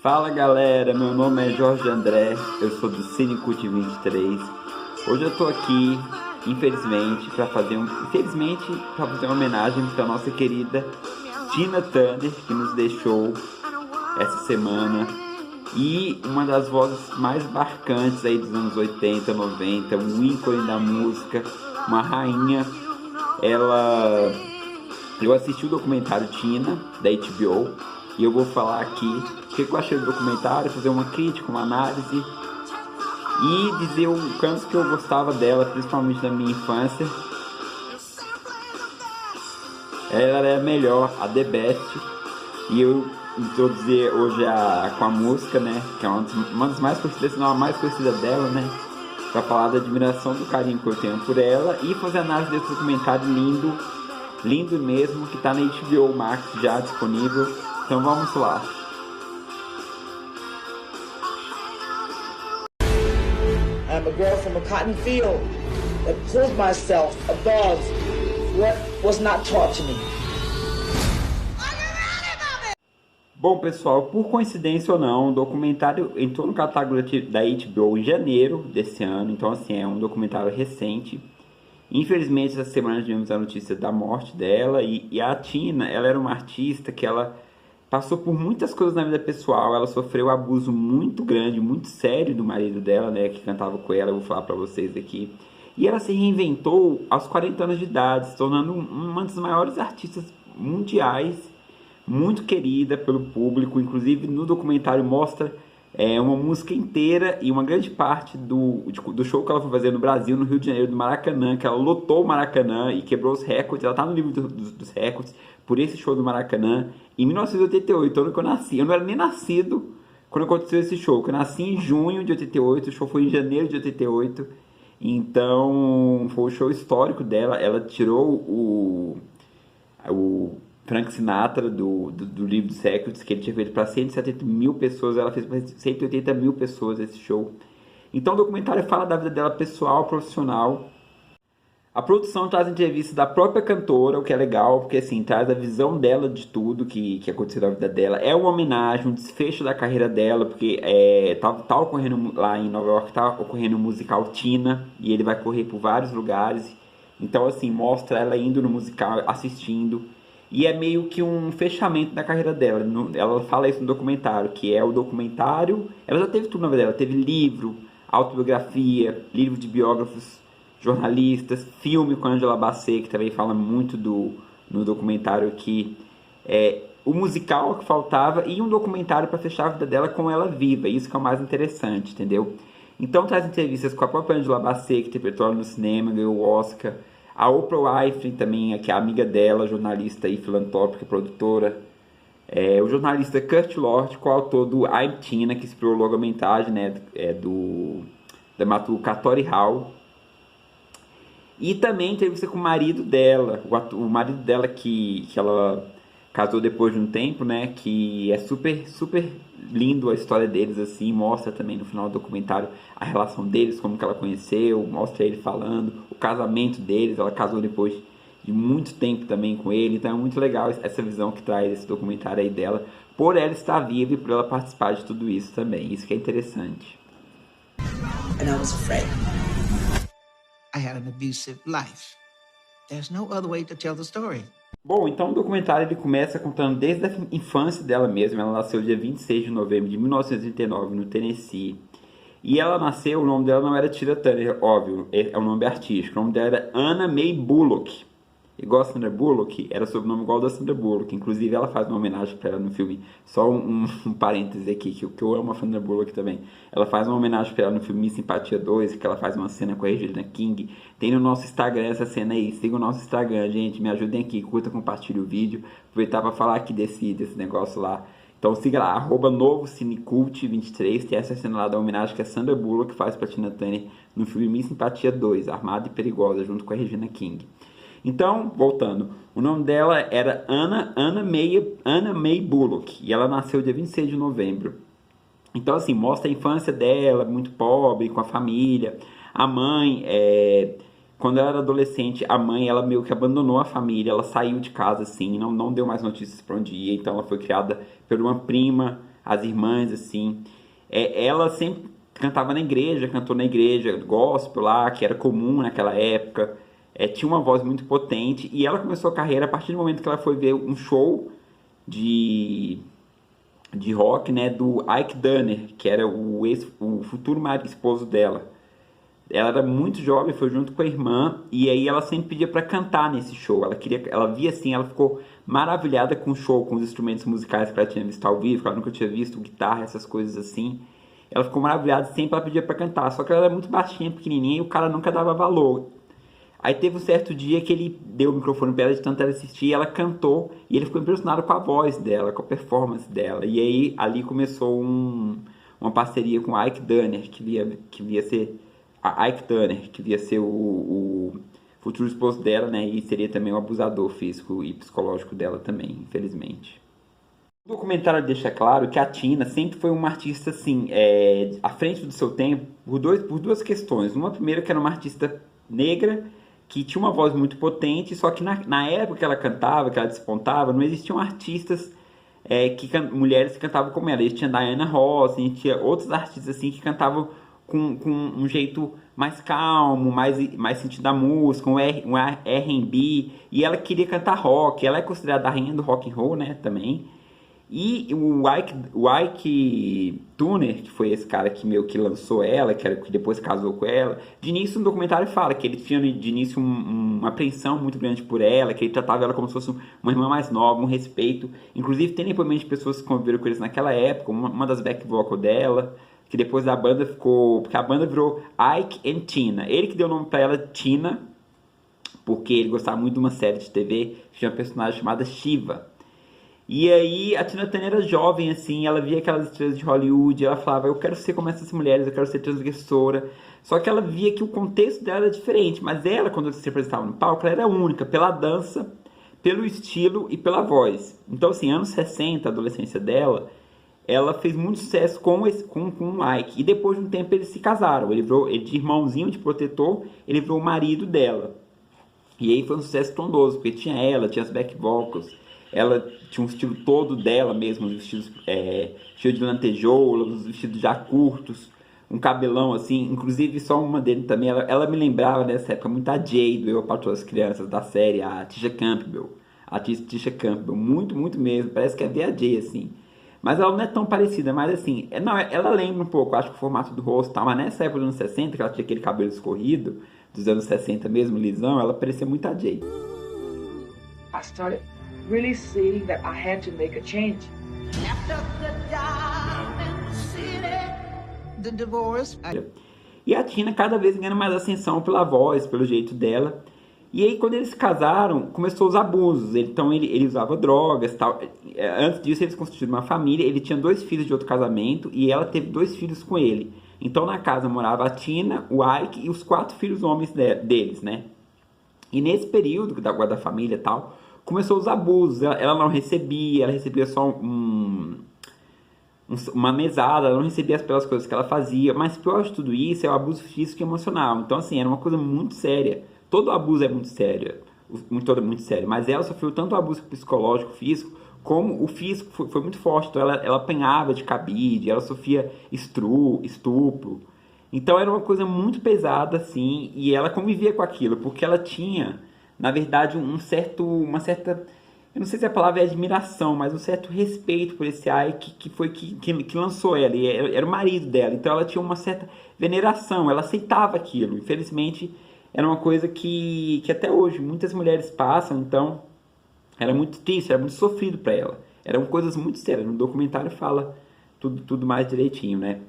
Fala galera, meu nome é Jorge André, eu sou do Cinecult 23. Hoje eu tô aqui, infelizmente, para fazer uma homenagem para nossa querida Tina Turner, que nos deixou essa semana. E uma das vozes mais marcantes aí dos anos 80, 90, um ícone da música, uma rainha. Eu assisti o documentário Tina, da HBO, e eu vou falar aqui o que eu achei do documentário, fazer uma crítica, uma análise e dizer o canto que eu gostava dela, principalmente da minha infância. Ela era a melhor, a The Best, e eu introduzir hoje com a música, né, que é uma das mais conhecidas, se não a mais conhecida dela, né, para falar da admiração, do carinho que eu tenho por ela e fazer análise desse documentário lindo, lindo mesmo, que está na HBO Max já disponível. Então vamos lá. I'm a girl from a cotton field that pulls myself above what was not taught to me. Bom pessoal, por coincidência ou não, o documentário entrou no catálogo da HBO em janeiro desse ano, então assim, é um documentário recente. Infelizmente essa semana tivemos a notícia da morte dela e a Tina, ela era uma artista que ela passou por muitas coisas na vida pessoal. Ela sofreu um abuso muito grande, muito sério do marido dela, né, que cantava com ela, eu vou falar pra vocês aqui. E ela se reinventou aos 40 anos de idade, se tornando uma das maiores artistas mundiais, muito querida pelo público. Inclusive no documentário mostra uma música inteira e uma grande parte do show que ela foi fazer no Brasil, no Rio de Janeiro, do Maracanã, que ela lotou o Maracanã e quebrou os recordes. Ela tá no livro dos recordes por esse show do Maracanã em 1988, ano que eu nasci. Eu não era nem nascido quando aconteceu esse show, que eu nasci em junho de 88, o show foi em janeiro de 88, então foi o show histórico dela. Ela tirou o Frank Sinatra do livro dos recordes, que ele tinha feito para 170 mil pessoas, ela fez para 180 mil pessoas esse show. Então o documentário fala da vida dela pessoal, profissional. A produção traz entrevistas da própria cantora, o que é legal, porque assim, traz a visão dela de tudo que aconteceu na vida dela. É uma homenagem, um desfecho da carreira dela, porque tá ocorrendo lá em Nova York, tá ocorrendo o musical Tina, e ele vai correr por vários lugares. Então assim, mostra ela indo no musical, assistindo. E é meio que um fechamento da carreira dela. Ela fala isso no documentário, que é o documentário. Ela já teve tudo na vida dela. Teve livro, autobiografia, livro de biógrafos, jornalistas, filme com a Angela Bassett, que também fala muito no documentário aqui. O musical que faltava e um documentário para fechar a vida dela com ela viva. Isso que é o mais interessante, entendeu? Então traz entrevistas com a própria Angela Bassett, que interpretou ela no cinema, ganhou o Oscar. A Oprah Winfrey também, que é amiga dela, jornalista e filantrópica, produtora. O jornalista Kurt Lord, coautor do I'm Tina, que inspirou logo a montagem, né, da dramaturga Tori Hall. E também entrevista com o marido dela, o marido dela que ela casou depois de um tempo, né, que é super, super lindo a história deles, assim, mostra também no final do documentário a relação deles, como que ela conheceu, mostra ele falando, o casamento deles. Ela casou depois de muito tempo também com ele, então é muito legal essa visão que traz esse documentário aí dela, por ela estar viva e por ela participar de tudo isso também, isso que é interessante. And I was afraid. I had an abusive life. There's no other way to tell the story. Bom, então o documentário ele começa contando desde a infância dela mesma. Ela nasceu dia 26 de novembro de 1939 no Tennessee. E ela nasceu, o nome dela não era Tina Turner, óbvio, é um nome artístico. O nome dela era Anna Mae Bullock. Igual a Sandra Bullock, era sobrenome igual da Sandra Bullock. Inclusive ela faz uma homenagem para ela no filme. Só um parêntese aqui, que eu amo a Sandra Bullock também. Ela faz uma homenagem para ela no filme Miss Simpatia 2, que ela faz uma cena com a Regina King. Tem no nosso Instagram essa cena aí. Siga o nosso Instagram, gente. Me ajudem aqui, curta, compartilhe o vídeo. Aproveitar para falar aqui desse negócio lá. Então siga lá, @novocinecult23. Tem essa cena lá da homenagem que a Sandra Bullock faz para Tina Turner no filme Miss Simpatia 2, Armada e Perigosa, junto com a Regina King. Então, voltando, o nome dela era Anna Mae Bullock, e ela nasceu dia 26 de novembro. Então, assim, mostra a infância dela, muito pobre, com a família. A mãe, quando ela era adolescente, a mãe, ela meio que abandonou a família, ela saiu de casa, assim, não deu mais notícias para onde ia. Então, ela foi criada por uma prima, as irmãs, assim. Ela sempre cantava na igreja, cantou na igreja gospel lá, que era comum naquela época. Tinha uma voz muito potente, e ela começou a carreira a partir do momento que ela foi ver um show de rock, né, do Ike Turner, que era o futuro esposo dela. Ela era muito jovem, foi junto com a irmã, e aí ela sempre pedia para cantar nesse show. Ela via assim, ela ficou maravilhada com o show, com os instrumentos musicais que ela tinha visto ao vivo, que ela nunca tinha visto guitarra, essas coisas assim. Ela ficou maravilhada, sempre ela pedia para cantar, só que ela era muito baixinha, pequenininha, e o cara nunca dava valor. Aí teve um certo dia que ele deu o microfone para ela, de tanto ela assistir, ela cantou, e ele ficou impressionado com a voz dela, com a performance dela. E aí ali começou uma parceria com o Ike Turner, que via ser Ike Turner, que via ser o futuro esposo dela, né? E seria também um abusador físico e psicológico dela também, infelizmente. O documentário deixa claro que a Tina sempre foi uma artista, assim, à frente do seu tempo, por duas questões. Uma, primeira, que era uma artista negra, que tinha uma voz muito potente, só que na época que ela cantava, que ela despontava, não existiam artistas, mulheres que cantavam como ela. Tinha Diana Ross, tinha outros artistas assim que cantavam com um jeito mais calmo, mais sentido da música, um R&B, e ela queria cantar rock. Ela é considerada a rainha do rock and roll, né, também. E o Ike Turner, que foi esse cara que meio que lançou ela, que depois casou com ela, de início no documentário fala que ele tinha de início uma apreensão muito grande por ela, que ele tratava ela como se fosse uma irmã mais nova, um respeito. Inclusive tem depoimento de pessoas que conviveram com eles naquela época, uma das back vocal dela, que depois da banda ficou... Porque a banda virou Ike and Tina. Ele que deu o nome pra ela, Tina, porque ele gostava muito de uma série de TV que tinha uma personagem chamada Shiva. E aí a Tina Turner era jovem, assim, ela via aquelas estrelas de Hollywood, ela falava, eu quero ser como essas mulheres, eu quero ser transgressora. Só que ela via que o contexto dela era diferente, mas ela, quando se apresentava no palco, ela era única, pela dança, pelo estilo e pela voz. Então, assim, anos 60, a adolescência dela, ela fez muito sucesso com o Ike. E depois de um tempo eles se casaram, ele de irmãozinho, de protetor, ele virou o marido dela. E aí foi um sucesso estrondoso, porque tinha ela, tinha as back vocals, ela tinha um estilo todo dela mesmo, os vestidos cheio de lantejoula, os vestidos já curtos, um cabelão assim, inclusive só uma dele também, ela me lembrava nessa época muito a Jay do Eu, Patroa as Crianças, da série, a Tisha Campbell, muito, muito mesmo, parece que é a Jay, assim. Mas ela não é tão parecida, mas assim, ela lembra um pouco, acho que o formato do rosto e tal, mas nessa época dos anos 60, que ela tinha aquele cabelo escorrido, dos anos 60 mesmo, lisão, ela parecia muito a Jay. I started really seeing that I had to make a change. The divorce. E a Tina cada vez ganhando mais ascensão pela voz, pelo jeito dela. E aí quando eles se casaram, começou os abusos. Então ele usava drogas, tal. Antes disso eles constituíram uma família. Ele tinha 2 filhos de outro casamento e ela teve 2 filhos com ele. Então na casa morava a Tina, o Ike e os 4 filhos homens deles, né? E nesse período da família e tal, começou os abusos. Ela não recebia, ela recebia só uma mesada, ela não recebia pelas coisas que ela fazia. Mas pior de tudo isso é o abuso físico e emocional. Então assim, era uma coisa muito séria. Todo abuso é muito sério, muito sério, mas ela sofreu tanto o abuso psicológico, físico, como o físico foi muito forte. Então ela apanhava de cabide, ela sofria estupro. Então era uma coisa muito pesada, assim, e ela convivia com aquilo, porque ela tinha, na verdade, uma certa, eu não sei se a palavra é admiração, mas um certo respeito por esse Ike que lançou ela, e era o marido dela. Então ela tinha uma certa veneração, ela aceitava aquilo. Infelizmente, era uma coisa que até hoje muitas mulheres passam, então era muito triste, era muito sofrido para ela. Eram coisas muito sérias, no documentário fala tudo mais direitinho, né?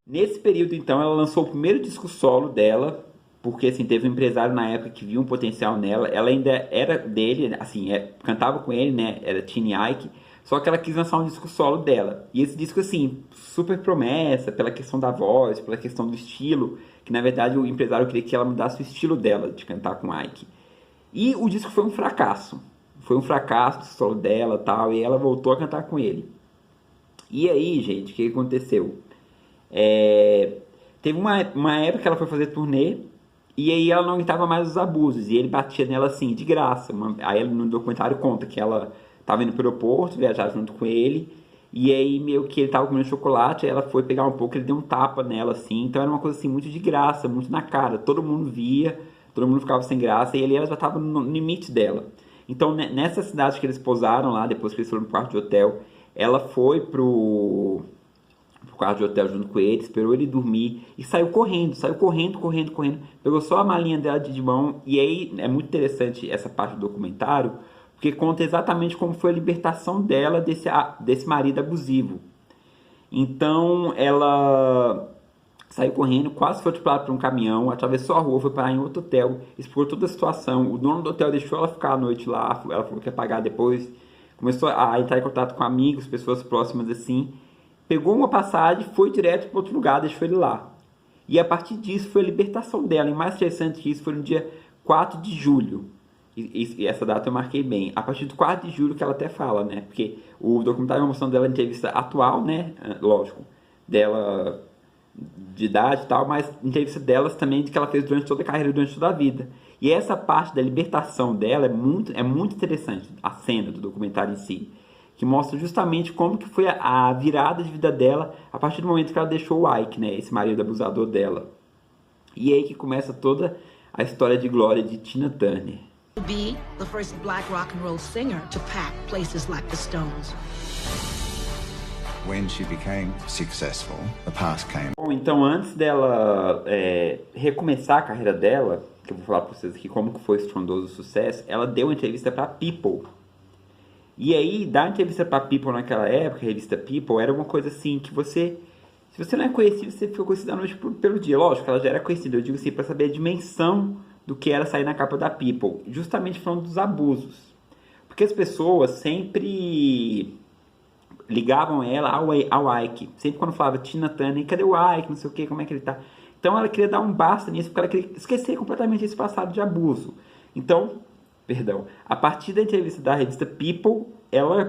Nesse período, então, ela lançou o primeiro disco solo dela, porque assim, teve um empresário na época que viu um potencial nela, ela ainda era dele, assim, cantava com ele, né, era Tiny Ike, só que ela quis lançar um disco solo dela. E esse disco, assim, super promessa, pela questão da voz, pela questão do estilo, que na verdade o empresário queria que ela mudasse o estilo dela de cantar com Ike. E o disco foi um fracasso. Foi um fracasso do solo dela e tal, e ela voltou a cantar com ele. E aí, gente, o que aconteceu? Teve uma época que ela foi fazer turnê, e aí ela não aguentava mais os abusos, e ele batia nela assim, de graça. Aí no documentário conta que ela estava indo para o aeroporto, viajar junto com ele, E aí meio que ele tava comendo chocolate, aí ela foi pegar um pouco, ele deu um tapa nela, assim. Então era uma coisa assim, muito de graça, muito na cara. Todo mundo via, todo mundo ficava sem graça, e ali ela já tava no limite dela. Então nessa cidade que eles pousaram lá, depois que eles foram pro quarto de hotel, ela foi pro quarto de hotel junto com ele, esperou ele dormir e saiu correndo, correndo. Pegou só a malinha dela de mão. E aí é muito interessante essa parte do documentário, porque conta exatamente como foi a libertação dela desse marido abusivo. Então ela saiu correndo, quase foi atropelada por um caminhão, atravessou a rua, foi parar em outro hotel, explicou toda a situação. O dono do hotel deixou ela ficar a noite lá, ela falou que ia pagar depois. Começou a entrar em contato com amigos, pessoas próximas assim. Pegou uma passagem, foi direto para outro lugar, deixou ele lá. E a partir disso foi a libertação dela. E mais interessante que isso foi no dia 4 de julho. E essa data eu marquei bem. A partir do 4 de julho que ela até fala, né? Porque o documentário é uma mostrando dela em entrevista atual, né? Lógico, dela de idade e tal, mas entrevista delas também de que ela fez durante toda a carreira, durante toda a vida. E essa parte da libertação dela é muito interessante, a cena do documentário em si, que mostra justamente como que foi a virada de vida dela a partir do momento que ela deixou o Ike, né, esse marido abusador dela. E aí que começa toda a história de glória de Tina Turner. To be the first black rock and roll singer to pack places like the Stones. When she became successful, the past came. Bom, então antes dela recomeçar a carreira dela, que eu vou falar para vocês aqui como que foi esse estrondoso sucesso, ela deu uma entrevista para People. E aí, dar entrevista para People naquela época, a revista People, era uma coisa assim que se você não é conhecido, você ficou conhecido da noite pelo dia. Lógico, ela já era conhecida, eu digo assim, para saber a dimensão do que era sair na capa da People, justamente falando dos abusos. Porque as pessoas sempre ligavam ela ao Ike. Sempre quando falava Tina Turner, cadê o Ike, não sei o que, como é que ele tá. Então ela queria dar um basta nisso, porque ela queria esquecer completamente esse passado de abuso. Então, a partir da entrevista da revista People,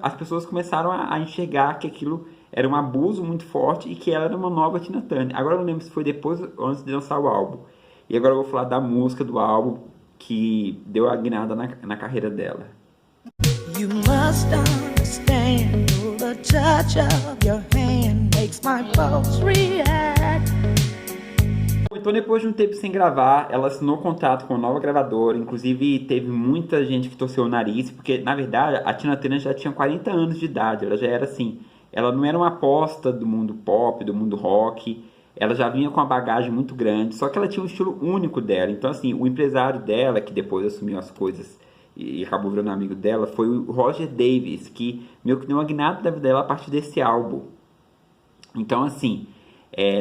as pessoas começaram a enxergar que aquilo era um abuso muito forte e que ela era uma nova Tina Turner. Agora eu não lembro se foi depois ou antes de lançar o álbum. E agora eu vou falar da música do álbum que deu a guinada na carreira dela. You must understand, the touch of your hand makes my pulse react. Então, depois de um tempo sem gravar, ela assinou contrato com uma nova gravadora. Inclusive, teve muita gente que torceu o nariz, porque, na verdade, a Tina Turner já tinha 40 anos de idade. Ela já era assim, ela não era uma aposta do mundo pop, do mundo rock. Ela já vinha com uma bagagem muito grande, só que ela tinha um estilo único dela. Então, assim, o empresário dela, que depois assumiu as coisas e acabou virando amigo dela, foi o Roger Davis, que meio que deu uma guinada da vida dela a partir desse álbum. Então, assim,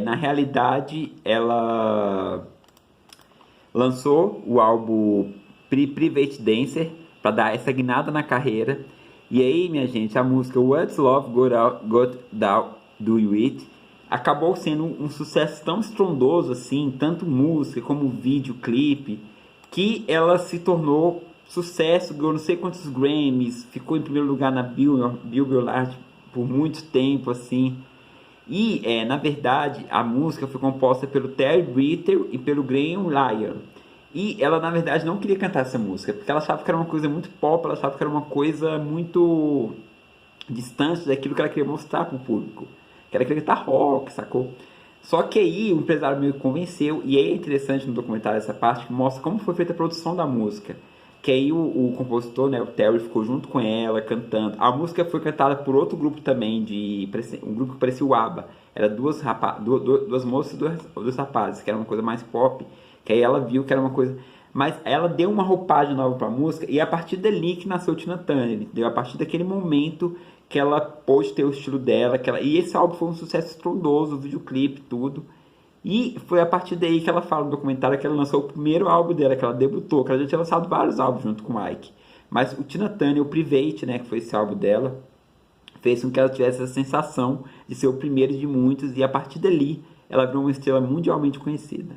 na realidade, ela lançou o álbum Private Dancer para dar essa guinada na carreira. E aí, minha gente, a música What's Love Got Down Do You It acabou sendo um sucesso tão estrondoso assim, tanto música como videoclipe, que ela se tornou sucesso, ganhou não sei quantos Grammys, ficou em primeiro lugar na Billboard por muito tempo assim. E, na verdade, a música foi composta pelo Terry Ritter e pelo Graham Lyon. E ela, na verdade, não queria cantar essa música, porque ela achava que era uma coisa muito pop, ela achava que era uma coisa muito distante daquilo que ela queria mostrar para o público. Que ela queria cantar rock, sacou? Só que aí o empresário meio que convenceu, e aí é interessante no documentário essa parte que mostra como foi feita a produção da música. Que aí o compositor, né, o Terry, ficou junto com ela, cantando. A música foi cantada por outro grupo também, um grupo que parecia o ABBA. Era duas moças e dois rapazes, que era uma coisa mais pop. Que aí ela viu que era uma coisa... Mas ela deu uma roupagem nova pra música, e é a partir dali que nasceu Tina Turner, entendeu? A partir daquele momento que ela pôde ter o estilo dela. E esse álbum foi um sucesso estrondoso, o videoclipe, tudo. E foi a partir daí que ela fala no documentário que ela lançou o primeiro álbum dela, que ela debutou, que ela já tinha lançado vários álbuns junto com o Ike. Mas o Tina Turner, o Private, né, que foi esse álbum dela, fez com que ela tivesse essa sensação de ser o primeiro de muitos, e a partir dali ela virou uma estrela mundialmente conhecida.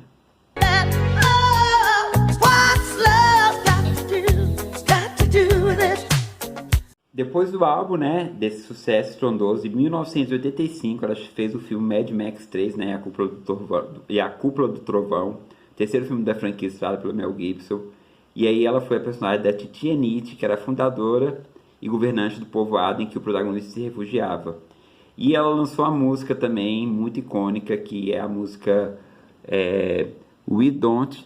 Depois do álbum, né, desse sucesso estrondoso, em 1985 ela fez o filme Mad Max 3, né, A Cúpula do Trovão, terceiro filme da franquia estrelado pelo Mel Gibson. E aí ela foi a personagem da Titi Anite, que era a fundadora e governante do povoado em que o protagonista se refugiava. E ela lançou a música também, muito icônica, que é a música We Don't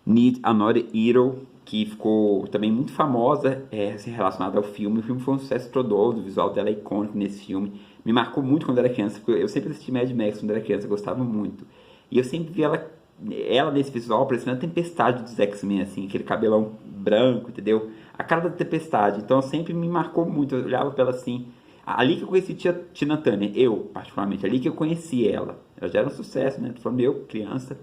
Need Another Hero, que ficou também muito famosa, assim, relacionada ao filme. O filme foi um sucesso estrondoso, o visual dela é icônico nesse filme. Me marcou muito quando era criança, porque eu sempre assisti Mad Max quando era criança, eu gostava muito. E eu sempre vi ela nesse visual parecendo a Tempestade dos X-Men, assim, aquele cabelão branco, entendeu? A cara da Tempestade. Então sempre me marcou muito, eu olhava pra ela assim. Ali que eu conheci Tina Turner, eu particularmente, ali que eu conheci ela. Ela já era um sucesso, né? Tô falando eu, criança.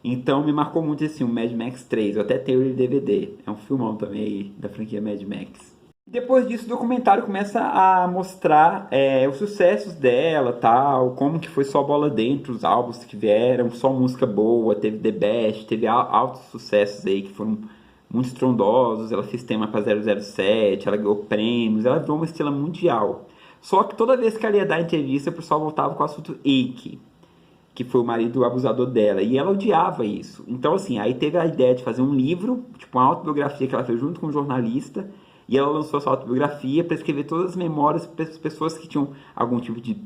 Então me marcou muito esse filme, Mad Max 3. Eu até tenho ele DVD. É um filmão também aí, da franquia Mad Max. Depois disso, o documentário começa a mostrar os sucessos dela, tal, como que foi só bola dentro, os álbuns que vieram, só música boa, teve The Best, teve altos sucessos aí que foram muito estrondosos. Ela fez tema para 007, ela ganhou prêmios, ela virou uma estrela mundial. Só que toda vez que ela ia dar entrevista, o pessoal voltava com o assunto Ike, que foi o marido abusador dela, e ela odiava isso. Então, assim, aí teve a ideia de fazer um livro, tipo uma autobiografia que ela fez junto com um jornalista, e ela lançou essa autobiografia para escrever todas as memórias para as pessoas que tinham algum tipo de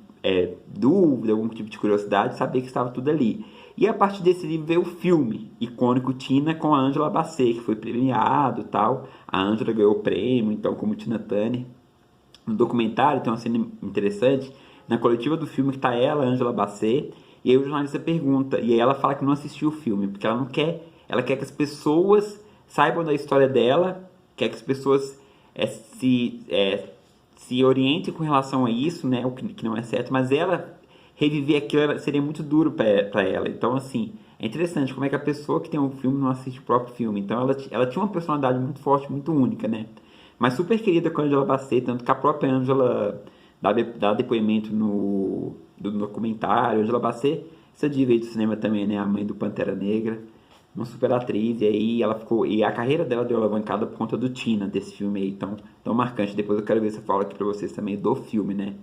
dúvida, algum tipo de curiosidade, saber que estava tudo ali. E a partir desse livro veio o filme icônico Tina com a Angela Bassett, que foi premiado e tal. A Angela ganhou o prêmio, então, como Tina Turner. No documentário tem uma cena interessante, na coletiva do filme que está ela, a Angela Bassett, e aí o jornalista pergunta, e aí ela fala que não assistiu o filme, porque ela não quer, ela quer que as pessoas saibam da história dela, quer que as pessoas se orientem com relação a isso, né, o que não é certo, mas ela reviver aquilo seria muito duro para ela. Então, assim, é interessante como é que a pessoa que tem um filme não assiste o próprio filme. Então, ela tinha uma personalidade muito forte, muito única, né, mas super querida com a Angela Bassett, tanto que a própria Angela dá depoimento no documentário. Angela Bassett, essa diva aí do cinema também, né, a mãe do Pantera Negra, uma super atriz, e aí ela ficou, e a carreira dela deu alavancada por conta do Tina, desse filme aí, tão marcante. Depois eu quero ver se eu falo aqui pra vocês também do filme, né,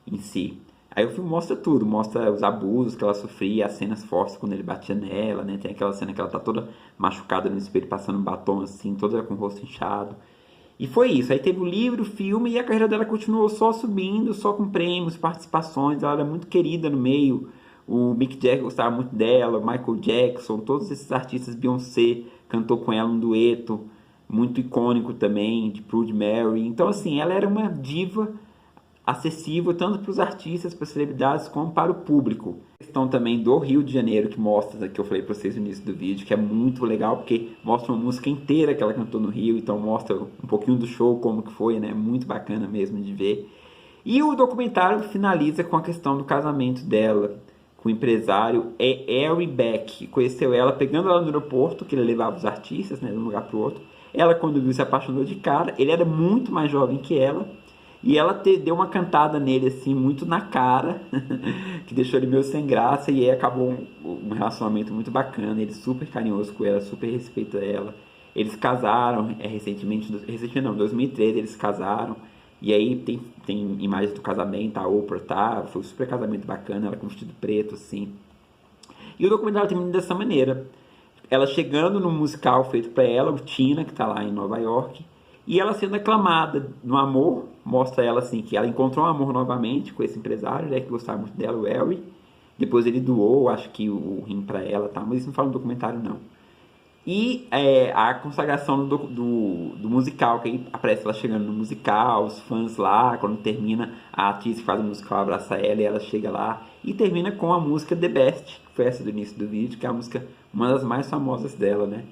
em si. Aí o filme mostra tudo, mostra os abusos que ela sofria, as cenas fortes quando ele batia nela, né, tem aquela cena que ela tá toda machucada no espelho, passando batom assim, toda com o rosto inchado. E foi isso, aí teve o livro, o filme, e a carreira dela continuou só subindo, só com prêmios, participações. Ela era muito querida no meio. O Mick Jagger gostava muito dela, o Michael Jackson, todos esses artistas, Beyoncé cantou com ela um dueto muito icônico também, de Proud Mary. Então, assim, ela era uma diva acessível tanto para os artistas, para as celebridades, como para o público. A questão também do Rio de Janeiro, que mostra, que eu falei para vocês no início do vídeo, que é muito legal, porque mostra uma música inteira que ela cantou no Rio, então mostra um pouquinho do show, como que foi, né? Muito bacana mesmo de ver. E o documentário finaliza com a questão do casamento dela com o empresário Harry Beck, que conheceu ela pegando ela no aeroporto, que ele levava os artistas, né, de um lugar para o outro. Ela, quando viu, se apaixonou de cara. Ele era muito mais jovem que ela, e ela deu uma cantada nele, assim, muito na cara, que deixou ele meio sem graça, e aí acabou um relacionamento muito bacana. Ele super carinhoso com ela, super respeita ela. Eles casaram recentemente, não, em 2013 eles casaram. E aí tem imagens do casamento, a Oprah tá, foi um super casamento bacana, ela com vestido preto, assim. E o documentário termina dessa maneira. Ela chegando no musical feito para ela, o Tina, que tá lá em Nova York, e ela sendo aclamada no amor, mostra ela assim, que ela encontrou um amor novamente com esse empresário, né, que gostava muito dela, o Harry. Depois ele doou, acho que o rim para ela, tá, mas isso não fala no documentário, não. E a consagração do musical, que aí aparece ela chegando no musical, os fãs lá, quando termina, a atriz que faz o musical abraça ela e ela chega lá. E termina com a música The Best, que foi essa do início do vídeo, que é a música, uma das mais famosas dela, né?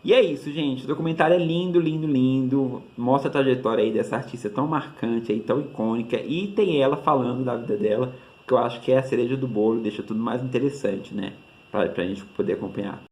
E é isso, gente. O documentário é lindo, lindo, lindo. Mostra a trajetória aí dessa artista tão marcante, aí, tão icônica. E tem ela falando da vida dela, que eu acho que é a cereja do bolo, deixa tudo mais interessante, né? Pra gente poder acompanhar.